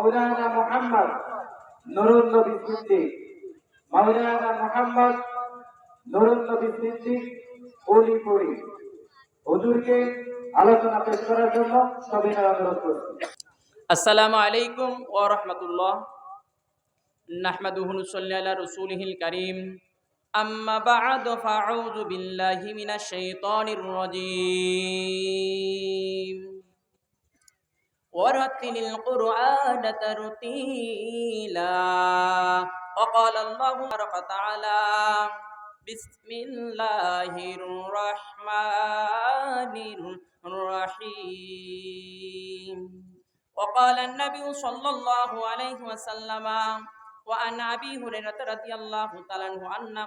মাওলানা মুহাম্মদ নুরুল নবী সিদ্দিক, মাওলানা মুহাম্মদ নুরুল নবী সিদ্দিক ওলিপুরি হুজুরকে আলোচনা পেশ করার জন্য সবিনয় অনুরোধ করছি। আসসালামু আলাইকুম ওয়া রাহমাতুল্লাহ। নাহমাদুহু ওয়া নুসাল্লি আলা রাসূলিহিল কারীম। আম্মা বা'দু ফাআউযু বিল্লাহি মিনাশ শাইতানির রাজীম। ওয়ারাতিলিল কুরআনা তারতীলা। ওয়া ক্বালা আল্লাহু তাআলা বিসমিল্লাহির রাহমানির রাহিম। وقال النبي صلى الله عليه وسلم وعن أبي هريرة رضي الله تعالى عنه أن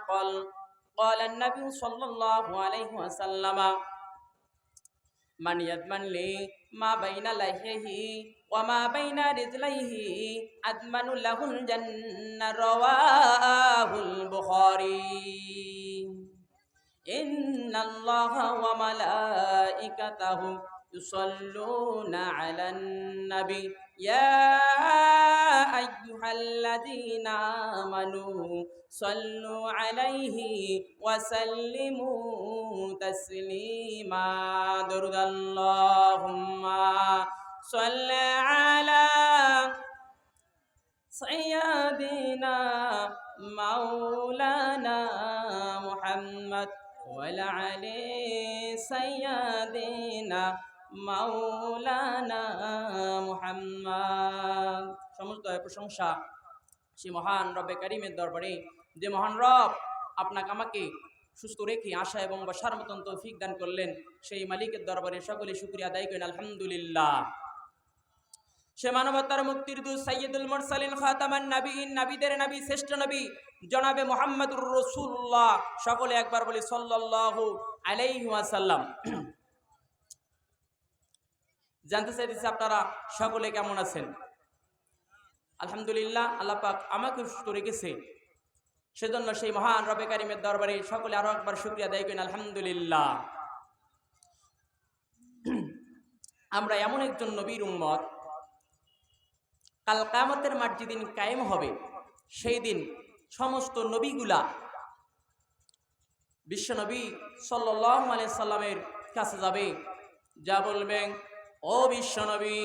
قال النبي صلى الله عليه وسلم من يضمن لي ما بين لحيه وما بين رجليه أضمن له الجنة. رواه البخاري. إن الله وملائكته يصلون على النبي يا أيها الذين آمنوا صلوا عليه وسلموا تسليما. درود اللهم صل على سيدنا مولانا محمد وعلى آله سيدنا মাওলানা মুহাম্মদ। সমস্ত প্রশংসা সেই মহান রব্বে কারীমের দরবারে, যে মহান রব আপনাকে আমাকে সুস্থ রেখে আশা এবং বসার মতন তৌফিক দান করলেন, সেই মালিকের দরবারে সকলে শুকরিয়া আদায় করেন আলহামদুলিল্লাহ। সে মানবতার মুক্তির দূত সাইয়্যিদুল মুরসালিন খাতামান নবীন, নবীদের নবী, শ্রেষ্ঠ নবী জনাবে মুহাম্মদুর রাসূলুল্লাহ। সকলে একবার বলি সাল্লাল্লাহু আলাইহি ওয়াসাল্লাম। জানতে চাইতেছি আপনারা সকলে কেমন আছেন? আলহামদুলিল্লাহ, আল্লাহ পাক আমাকে সুস্থ রেখেছে, সেজন্য সেই মহান রব্বে কারীমের দরবারে সকলে আরো একবার শুকরিয়া আদায় করেন আলহামদুলিল্লাহ। আমরা এমন একজন নবীর উম্মত, কাল কিয়ামতের মাঠ যেদিন কায়েম হবে, সেই দিন সমস্ত নবীগুলা বিশ্বনবী সাল্লাল্লাহু আলাইহি সাল্লামের কাছে যাবে, যা বলবেন, ও বিশ্বনবী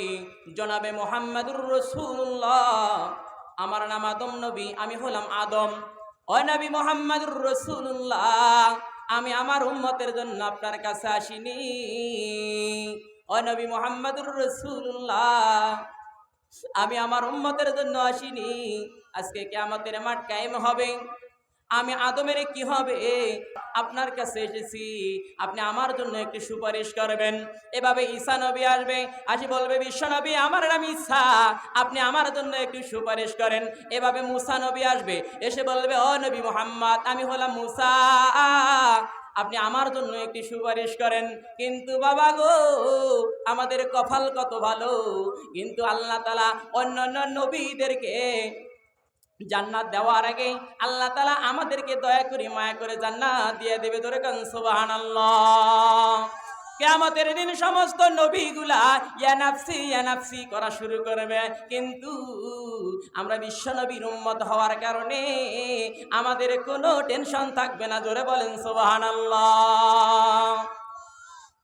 জনাবে মুহাম্মদুর রাসূলুল্লাহ, আমার নাম আদম নবী, আমি হলাম আদম। ও নবী মুহাম্মদুর রাসূলুল্লাহ, আমি আমার উম্মতের জন্য আপনার কাছে আসিনি। ও নবী মুহাম্মদুর রাসূলুল্লাহ, আমি আমার উম্মতের জন্য আসিনি। আজকে কিয়ামতের মাঠ কায়েম হবে, আমি আদমের কি হবে, আপনার কাছে এসেছি, আপনি আমার জন্য একটু সুপারিশ করবেন। এভাবে ঈসা নবী আসবে, আসি বলবে, বিশ্বনবী আমার নাম ঈসা, আপনি আমার জন্য একটু সুপারিশ করেন। এভাবে মুসা নবী আসবে, এসে বলবে, ও নবী মুহাম্মদ, আমি হলাম মুসা, আপনি আমার জন্য একটি সুপারিশ করেন। কিন্তু বাবা গো, আমাদের কপাল কত ভালো, কিন্তু আল্লাহ তাআলা অন্যান্য নবীদেরকে জান্নাত দেওয়ার আগে আল্লাহ তাআলা আমাদেরকে দয়া করে মায়া করে জান্নাত দিয়ে দেবে। ধরে কান সুবহানাল্লাহ। কিয়ামতের দিন সমস্ত নবীগুলা ইয়া নাফসি করা শুরু করবে, কিন্তু আমরা বিশ্ব নবীর উম্মত হওয়ার কারণে আমাদের কোনো টেনশন থাকবে না। জোরে বলেন সুবহানাল্লাহ।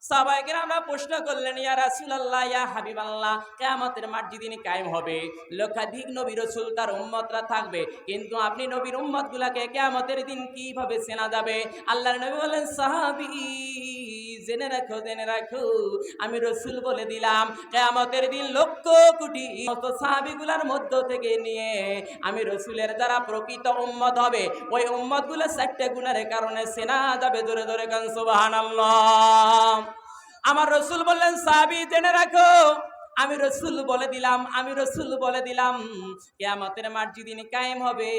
সাহাবায়ে কেরামরা প্রশ্ন করলেন, ইয়া রাসূলুল্লাহ, ইয়া হাবিবাল্লাহ, কিয়ামতের মাঠ যেদিন কায়েম হবে, লক্ষাধিক নবী রাসূল তার উম্মতরা থাকবে, কিন্তু আপনি নবীর উম্মতগুলোকে কিয়ামতের দিন কিভাবে চেনা যাবে? আল্লাহর নবী বলেন, সাহাবী জেনে রাখো, আমি রাসূল বলে দিলাম, কিয়ামতের দিন লক্ষ কোটি সাহাবীগুলোর মধ্য থেকে নিয়ে আমি রাসূলের যারা প্রকৃত উম্মত হবে, ওই উম্মতগুলো 4টা গুণের কারণে চেনা যাবে। ধরে ধরে কান সুবহানাল্লাহ। আমার রাসূল বললেন, সাহাবী জেনে রাখো, আমি রাসূল বলে দিলাম, কিয়ামতের মাঠ যেদিন কায়েম হবে,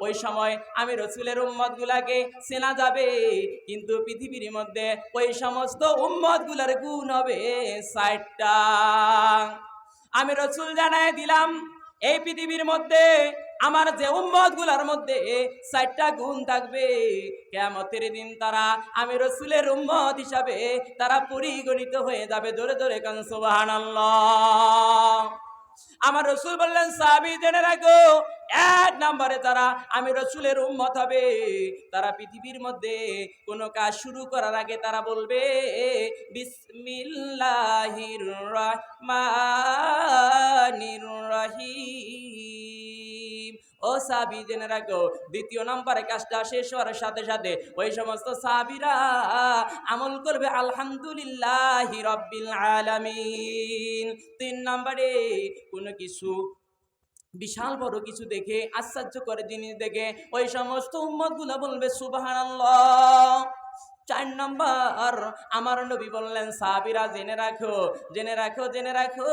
ওই সময় আমি রাসূলের উম্মতগুলোকে চেনা যাবে, কিন্তু পৃথিবীর মধ্যে ওই সমস্ত উম্মতগুলোর গুণ হবে 60টা। আমি রাসূল জানায় দিলাম, এই পৃথিবীর মধ্যে আমার যে উম্মতগুলোর মধ্যে 4টা গুণ থাকবে, কিয়ামতের দিন তারা আমি রাসূলের উম্মত হিসাবে তারা পরিগণিত হয়ে যাবে। জোরে জোরে কান সুবহানাল্লাহ। আমার রসুল বললেন সাহাবী জেনে রাখো, এক নম্বরে যারা আমি রসুলের উম্মত হবে তারা পৃথিবীর মধ্যে কোনো কাজ শুরু করার আগে তারা বলবে বিসমিল্লাহির রহমানির রহিম। ও সাহাবী জেনে রাখো, দ্বিতীয় নম্বরে কাজটা শেষ হওয়ার সাথে সাথে ওই সমস্ত সাহাবীরা আমল করবে আলহামদুলিল্লাহি রাব্বিল আলামিন। তিন নম্বরে কোনো কিছু বিশাল বড় কিছু দেখে, আশ্চর্য করে জিনিস দেখে ওই সমস্ত উম্মতগুলো বলবে সুবহানাল্লাহ। চার নম্বর আমার নবী বললেন সাহাবীরা জেনে রাখো, জেনে রাখো, জেনে রাখো,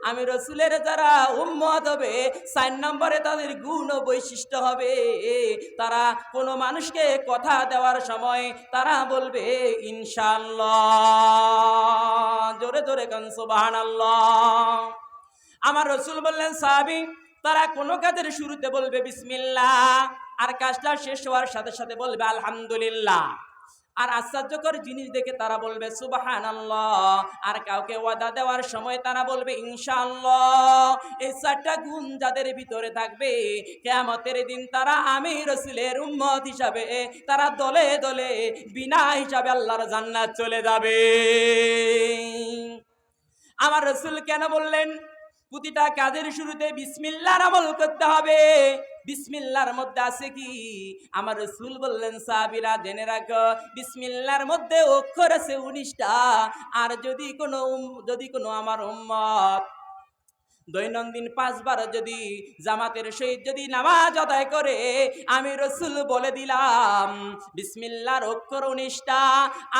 আমি রসুলের যারা উম্মত হবে চার নম্বরে তাদের গুণ ও বৈশিষ্ট্য হবে তারা কোনো মানুষকে কথা দেওয়ার সময় তারা বলবে ইনশাআল্লাহ। জোরে জোরে কান সুবহানাল্লাহ। আমার রসুল বললেন সাহাবী তারা কোনো কাজের শুরুতে বলবে বিসমিল্লাহ, আর কাজটা শেষ হওয়ার সাথে সাথে বলবে আলহামদুলিল্লাহ। আর আশ্চর্যকর জিনিস দেখে তারা বলবে সুবহানাল্লাহ। আর কাউকে ওয়াদা দেওয়ার সময় তারা বলবে ইনশাআল্লাহ। এই চারটা গুণ যাদের ভিতরে থাকবে কিয়ামতের দিন তারা আমি রসুলের উম্মত হিসাবে তারা দলে দলে বিনা হিসাবে আল্লাহর জান্নাত চলে যাবে। আমার রসুল কেন বললেন প্রতিটা কাজের শুরুতে বিসমিল্লাহর আমল করতে হবে? বিসমিল্লাহর মধ্যে আছে কি? আমার রাসূল বললেন সাহাবীরা জেনে রাখো, বিসমিল্লাহর মধ্যে অক্ষর আছে 19টা। আর যদি কোনো আমার উম্মত দৈনন্দিন 5 বার যদি জামাতের সহিত যদি নামাজ আদায় করে, আমি রসুল বলে দিলাম বিসমিল্লাহর অক্ষর 19টা,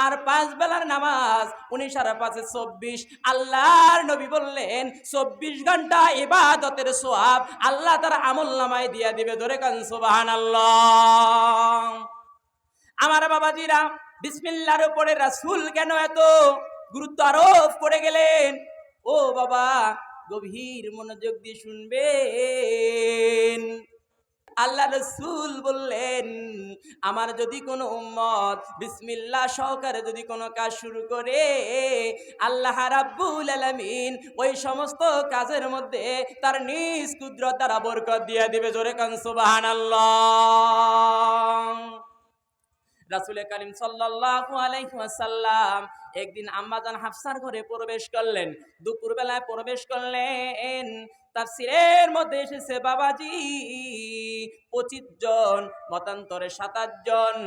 আর 5 বেলার নামাজ 19 আর 5 24। আল্লাহর নবী বললেন 24 ঘন্টা ইবাদতের সওয়াব আল্লাহ তার আমলনামায় দিয়ে দিবে। ধরে কান সুবহানাল্লাহ। আমার বাবাজিরা, বিসমিল্লাহর উপরে রাসূল কেন এত গুরুত্ব আরোপ করে গেলেন? ও বাবা, গভীর মনোযোগ দিয়ে শুনবেন। আল্লাহ রসুল বললেন আমার যদি কোনো উম্মত বিসমিল্লাহ সহকারে যদি কোনো কাজ শুরু করে, আল্লাহ রাব্বুল আলামিন ওই সমস্ত কাজের মধ্যে তার নিজ কুদরত দ্বারা বরকত দিয়ে দিবে। জোরে কান সুবহানাল্লাহ। রাসূল কারীম সাল্লাল্লাহু আলাইহি ওয়াসাল্লাম একদিন আম্মাজান হাফসার ঘরে প্রবেশ করলেন, দুপুর বেলায় প্রবেশ করলেন। তাফসীরের মধ্যে এসেছে বাবাজি 25 জন, মতান্তরে 27 জন,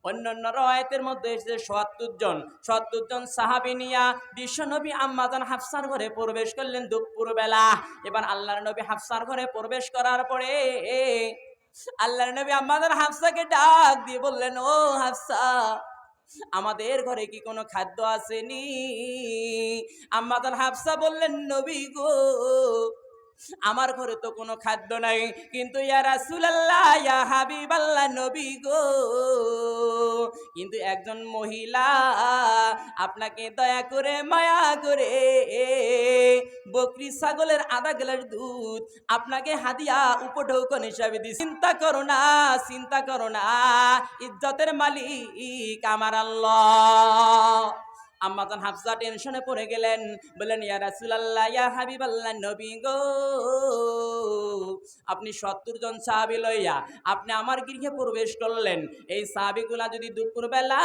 অন্যান্য রওয়ায়াতের মধ্যে এসেছে 77 জন। 77 জন সাহাবী নিয়া বিশ্বনবী আম্মাজান হাফসার ঘরে প্রবেশ করলেন দুপুর বেলা। এবার আল্লাহর নবী হাফসার ঘরে প্রবেশ করার পরে আল্লাহর নবী আম্মাজান হাফসাকে ডাক দিয়ে বললেন, ও হাফসা, আমাদের ঘরে কি কোনো খাদ্য আসেনি? আম্মাজান হাফসা বললেন, নবী গো, আমার ঘরে তো কোনো খাদ্য নাই, কিন্তু ইয়া রাসূলুল্লাহ, ইয়া হাবিবাল্লাহ, নবী গো, কিন্তু একজন মহিলা আপনাকে দয়া করে মায়া করে বকরি ছাগলের আধা গ্লাস দুধ আপনাকে হাদিয়া উপঢৌকন হিসাবে দিই। চিন্তা করো না, চিন্তা করো না, ইজ্জতের মালিক আমার আল্লাহ। আম্মাজান হাফসা টেনশনে পড়ে গেলেন, বললেন, ইয়া রাসূলুল্লাহ, ইয়া হাবিবাল্লাহ, নবী গো, আপনি 70 জন সাহাবী লইয়া আপনি আমার গৃহে প্রবেশ করলেন। এই সাহাবীগুলা যদি দুপুরবেলা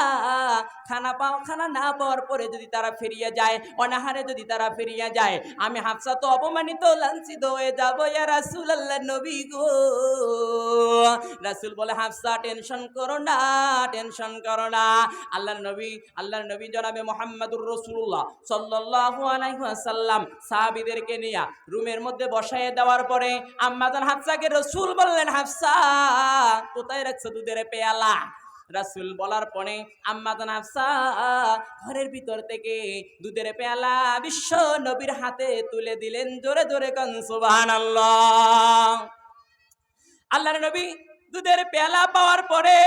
খানা না পাওয়ার পরে যদি তারা ফিরিয়ে যায়, অনাহারে যদি তারা ফিরিয়ে যায়, আমি হাফসা তো অপমানিত লাঞ্ছিত হয়ে যাব। ইয়া রাসূলুল্লাহ, নবী গো। রাসূল বলে, হাফসা টেনশন করো না, টেনশন করো না। আল্লাহর নবী জনাবে মুহাম্মদুর রাসূলুল্লাহ সাল্লাল্লাহু আলাইহি ওয়াসাল্লাম সাহাবীদেরকে নিয়ে রুমের মধ্যে বসায় দেওয়ার পরে আম্মাজান হাফসাকে রাসূল বললেন, হাফসা, কোথায় রাখছো দুধের পেয়ালা? রাসূল বলার পরে আম্মাজান হাফসা ঘরের ভিতর থেকে দুধের পেয়ালা বিশ্ব নবীর হাতে তুলে দিলেন। জোরে জোরে কান সুবহানাল্লাহ। আল্লাহর নবী দুধের পেয়ালা পাওয়ার পরে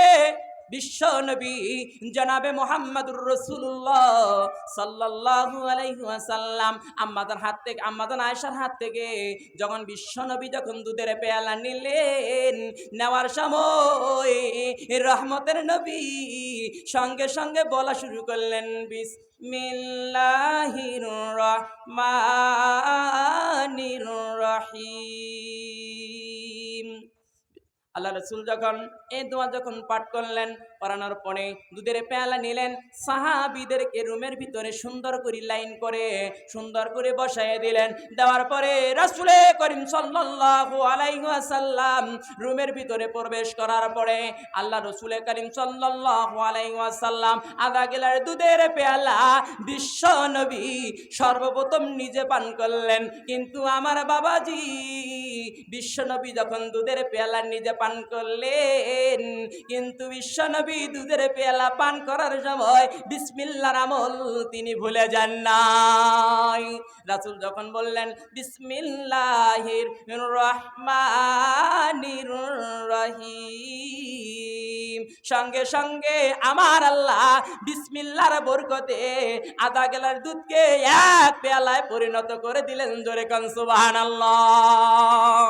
বিশ্ব নবী জনাবে মুহাম্মদুর রাসূলুল্লাহ সাল্লাল্লাহু আলাইহি ওয়াসাল্লাম আম্মাজান আয়েশার হাত থেকে যখন বিশ্ব নবী যখন দুধের পেয়ালা নিলেন, নেওয়ার সময় রহমতের নবী সঙ্গে সঙ্গে বলা শুরু করলেন, বিসমিল্লাহির রহমানির রহিম। আল্লাহ রসুল যখন এই দোয়া যখন পাঠ করলেন, পড়ানোর পরে দুধের পেয়ালা নিলেন, সাহাবীদেরকে রুমের ভিতরে সুন্দর করে লাইন করে সুন্দর করে বসায় দিলেন। দেওয়ার পরে রাসূলে করিম সাল্লাল্লাহু আলাইহি ওয়াসাল্লাম রুমের ভিতরে প্রবেশ করার পরে আল্লাহ রসুলে করিম সাল্লাল্লাহু আলাইহি ওয়াসাল্লাম আধা গিলাস দুধের পেয়ালা বিশ্ব নবী সর্বপ্রথম নিজে পান করলেন। কিন্তু আমার বাবাজি বিশ্ব নবী যখন দুধের পেয়ালা নিজে পান করলেন, কিন্তু বিশ্ব নবী দুধের পেয়ালা পান করার সময় বিসমিল্লাহর আমল তিনি ভুলে যান নাই। রাসূল যখন বললেন বিসমিল্লাহির রহমানির রহিম, সঙ্গে সঙ্গে আমার আল্লাহ বিসমিল্লাহর বরকতে আধা গিলাস দুধকে এক পেয়ালায় পরিণত করে দিলেন। জোরে কান সুবহানাল্লাহ।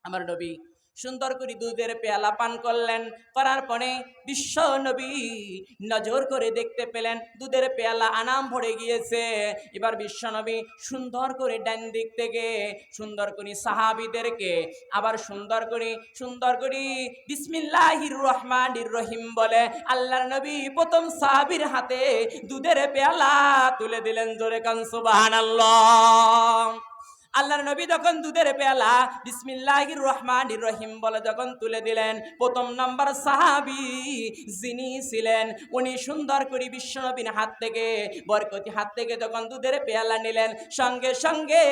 আমার নবী সুন্দর করে দুধের পেয়ালা পান করলেন। করার পরে বিশ্ব নবী নজর করে দেখতে পেলেন দুধের পেয়ালা আনাম ভরে গিয়েছে। এবার বিশ্ব নবী সুন্দর করে ডান দিক থেকে সুন্দর করে সাহাবীদেরকে আবার সুন্দর করে বিসমিল্লাহির রহমানির রহিম বলে আল্লাহর নবী প্রথম সাহাবীর হাতে দুধের পেয়ালা তুলে দিলেন। জোরে কান সুবহানাল্লাহ। আল্লাহর নবী যখন দুধের পেয়ালা বিসমিল্লাহির রহমানির রহিম বলে যখন তুলে দিলেন, প্রথম নাম্বার সাহাবী যিনি ছিলেন উনি সুন্দর করে বিশ্বনবীর হাত থেকে বরকতি হাত থেকে যখন দুধের পেয়ালা নিলেন, সঙ্গে সঙ্গে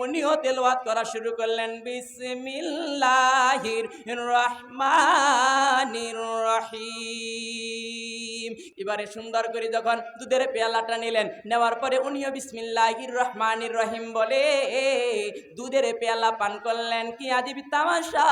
উনিও তেলাওয়াত করা শুরু করলেন, বিসমিল্লাহির রহমানির রহিম। এবারে সুন্দর করে যখন দুধের পেয়ালাটা নিলেন, নেওয়ার পরে উনিও বিসমিল্লাহির রহমানির রহিম বলে দুধের পেয়ালা পান করলেন। কি আজীব তামাশা!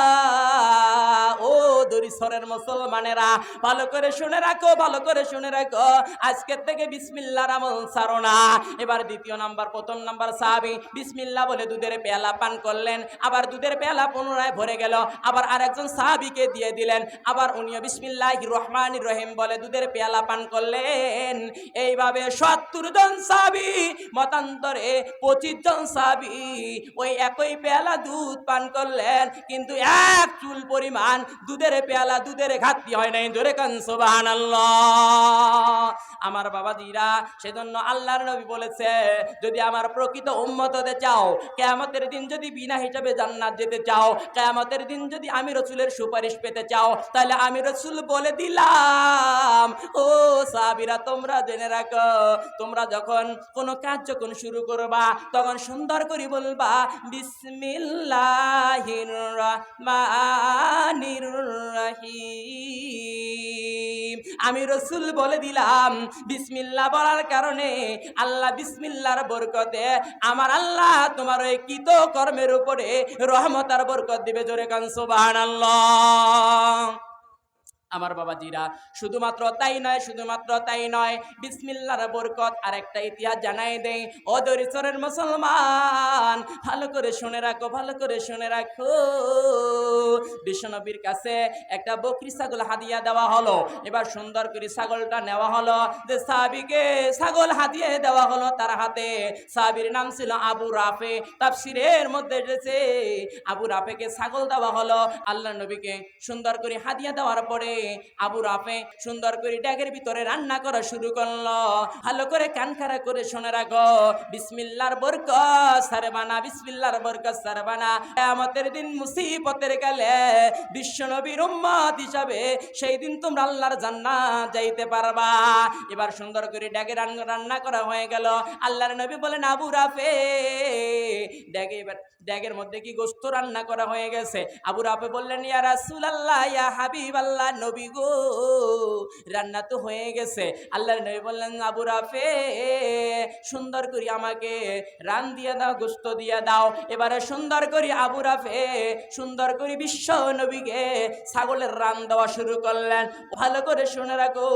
ও দরিসরের মুসলমানেরা, ভালো করে শুনে রাখো, ভালো করে শুনে রাখো, আজকের থেকে বিসমিল্লাহর আমল ছাড়ো না। এবার দ্বিতীয় নাম্বার, প্রথম নাম্বার সাহাবী বিসমিল্লাহ বলে দুধের পেয়ালা পান করলেন, আবার দুধের পেয়ালা পুনরায় ভরে গেল, আবার আরেকজন সাহাবীকে দিয়ে দিলেন, আবার উনিও বিসমিল্লাহির রহমানির রহিম বলে দুধের পেয়ালা পান করলেন। এইভাবে ৭০ জন সাহাবী, মতান্তরে ২৫ জন সাহাবী ওই একই পেয়ালা দুধ পান করলেন, কিন্তু এক চুল পরিমাণ দুধের পেয়ালা দুধের ঘাটতি হয় নাই। জোরে কান সুবহানাল্লাহ। আমার বাবাজিরা, সেজন্য আল্লাহর নবী বলেছে, যদি আমার প্রকৃত উম্মত হতে চাও, কিয়ামতের দিন যদি বিনা হিসাবে জান্নাত যেতে চাও, কিয়ামতের দিন যদি আমি রাসূলের সুপারিশ পেতে চাও, তাহলে আমি রাসূল বলে দিলাম, ও সাহাবীরা তোমরা জেনে রাখো, তোমরা যখন কোনো কাজ যখন শুরু করবা তখন সুন্দর করে বলবা বিসমিল্লাহির রহমানির রহিম। আমি রাসূল বলে দিলাম, বিসমিল্লাহ বলার কারণে আল্লাহ বিসমিল্লাহর বরকতে আমার আল্লাহ তোমার ওই কৃত কর্মের উপরে রহমত আর বরকত দিবে। জোরে কান সুবহানাল্লাহ। আমার বাবাজিরা, শুধুমাত্র তাই নয়, বিসমিল্লাহর বরকত আর একটা ইতিহাস জানাই দেই। ও দরিদ্রের মুসলমান, ভালো করে শুনে রাখো, ভালো করে শুনে রাখো। বিশ্বনবীর কাছে একটা বকরি ছাগল হাদিয়া দেওয়া হলো। এবার সুন্দর করে ছাগলটা নেওয়া হলো, যে সাহাবীকে ছাগল হাদিয়া দেওয়া হলো তার হাতে। সাহাবীর নাম ছিল আবু রাফে। তাফসীরের মধ্যে এসেছে আবু রাফেকে ছাগল দেওয়া হলো। আল্লাহর নবীকে সুন্দর করে হাদিয়া দেওয়ার পরে আবু রাফে সুন্দর করে ড্যাগের ভিতরে রান্না করা শুরু করলো। ভালো করে কান খাড়া করে শুনে রাখো, বিসমিল্লাহর বরকত সারবানা, বিসমিল্লাহর বরকত সারবানা। কিয়ামতের দিন মুসিবতের কালে বিশ্বনবীর উম্মত হিসাবে সেই দিন তোমরা আল্লাহর জান্নাত যাইতে পারবা। এবার সুন্দর করে ড্যাগে রান্না করা হয়ে গেল। আল্লাহর নবী বলেন, আবু রাফে ড্যাগের মধ্যে কি গোস্ত রান্না করা হয়ে গেছে। আবু রাফে বললেন, ইয়া রাসূলুল্লাহ, ইয়া হাবিবাল্লাহ, নবী গো, রান্না তো হয়ে গেছে। আল্লাহর নবী বললেন, আবু রাফে, সুন্দর করে আমাকে রান দিয়ে দাও, গোস্ত দিয়ে দাও। এবারে সুন্দর করে আবু রাফে সুন্দর করে বিশ্ব নবীকে ছাগলের রান দেওয়া শুরু করলেন। ভালো করে শুনে রাখো,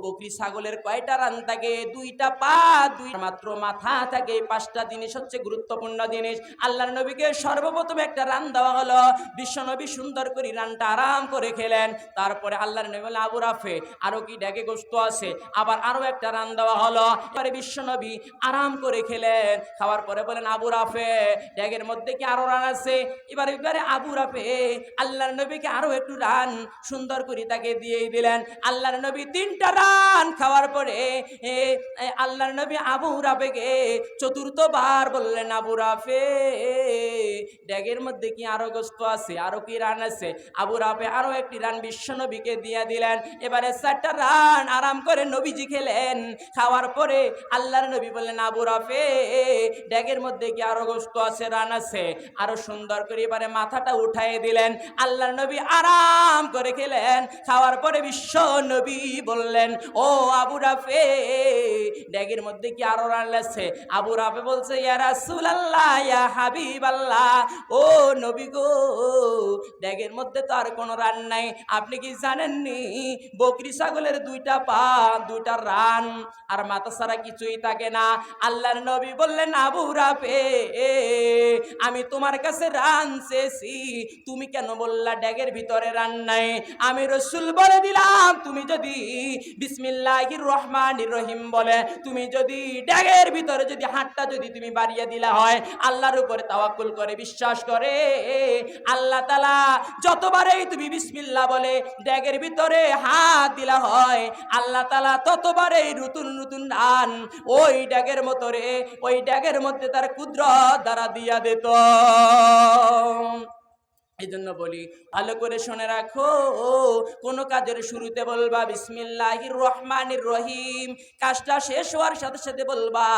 বকরি ছাগলের কয়টা রান থাকে? দুইটা পা, দুই মাত্র মাথা থাকে। পাঁচটা জিনিস হচ্ছে গুরুত্বপূর্ণ জিনিস। আল্লাহর নবীকে সর্বপ্রথম একটা রান দেওয়া হলো। বিশ্ব নবী সুন্দর করে রানটা আরাম করে খেলেন। তারপরে আল্লাহর নবী বললেন, আবু রাফে, আরো কি ড্যাগে গোস্ত আছে? আবার আরো একটা রান দেওয়া হলো। এবারে বিশ্ব নবী আরাম করে খেলেন। খাওয়ার পরে বলেন, আবু রাফে, ড্যাগের মধ্যে কি আরো রান আছে? এবারে আবু রাফে আল্লাহর নবীকে আরো একটু রান সুন্দর করে তাকে দিয়ে দিলেন। আল্লাহর নবী তিনটা রান খাওয়ার পরে আল্লাহর নবী আবু রাফেকে চতুর্থবার বললেন, আবু রাফে, ড্যাগের মধ্যে কি আরো গোস্ত আছে? আরো কি রান আছে? আবু রাফে আরো একটি রান বিশ্ব নবীকে দিয়ে দিলেন। এবারে চারটা রান আরাম করে নবীজি খেলেন। খাওয়ার পরে আল্লাহর নবী বললেন, আবু রাফে, ড্যাগের মধ্যে কি আরো গোস্ত আছে? রান আছে? আরো সুন্দর করে এবারে মাথাটা উঠায় দিলেন। আল্লাহর নবী আরাম করে খেলেন। খাওয়ার পরে বিশ্ব নবী বললেন, ও আবু রাফে, ড্যাগের মধ্যে কি আরো রান আছে? আবু রাফে বলছে, ইয়া রাসূলুল্লাহ, ইয়া হাবিবাল্লাহ, ও নবী গো, ড্যাগের মধ্যে তো আর কোনো রান নাই। আপনি কি জানেননি বকরি ছাগলের দুইটা পা, দুইটা রান আর মাথা ছাড়া কিছুই থাকে না? আল্লাহর নবী বললেন, আবু রাফে, আমি তোমার কাছে রান চেয়েছি, তুমি কেন বললা ড্যাগের ভিতরে রান নাই? আমি রাসূল বলে দিলাম, তুমি যদি বিসমিল্লাহির রহমানির রহিম বলে তুমি যদি ড্যাগের ভিতরে যদি হাতটা যদি তুমি বাড়িয়ে দিলা হয়, আল্লাহর উপরে তাওয়াক্কুল করে বিশ্বাস করে, আল্লাহ তাআলা যতবারই তুমি বিসমিল্লাহ বলে ড্যাগের ভিতরে হাত দিলা হয়, আল্লাহ তাআলা ততবারই নতুন নতুন রান ওই ড্যাগের মতরে, ওই ড্যাগের মধ্যে তার কুদরত দ্বারা দিয়া দিত। এই জন্য বলি, ভালো করে শুনে রাখো, কোন কাজের শুরুতে বলবা বিসমিল্লাহির রহমানির রহিম, কাজটা শেষ হওয়ার সাথে সাথে বলবা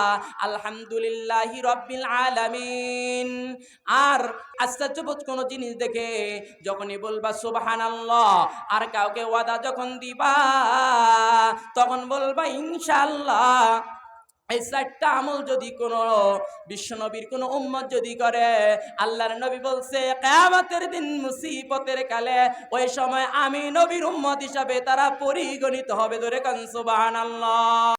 আলহামদুলিল্লাহি রাব্বিল আলামিন। আর আশ্চর্যবোধ কোন জিনিস দেখে যখনই বলবা সুবহানাল্লাহ, আর কাউকে ওয়াদা যখন দিবা তখন বলবা ইনশাআল্লাহ। এই চারটা আমল যদি কোনো বিশ্বনবীর কোনো উম্মত যদি করে, আল্লাহর নবী বলছে কিয়ামতের দিন মুসিবতের কালে ওই সময় আমি নবীর উম্মত হিসাবে তারা পরিগণিত হবে। ধরে কান সুবহানাল্লাহ।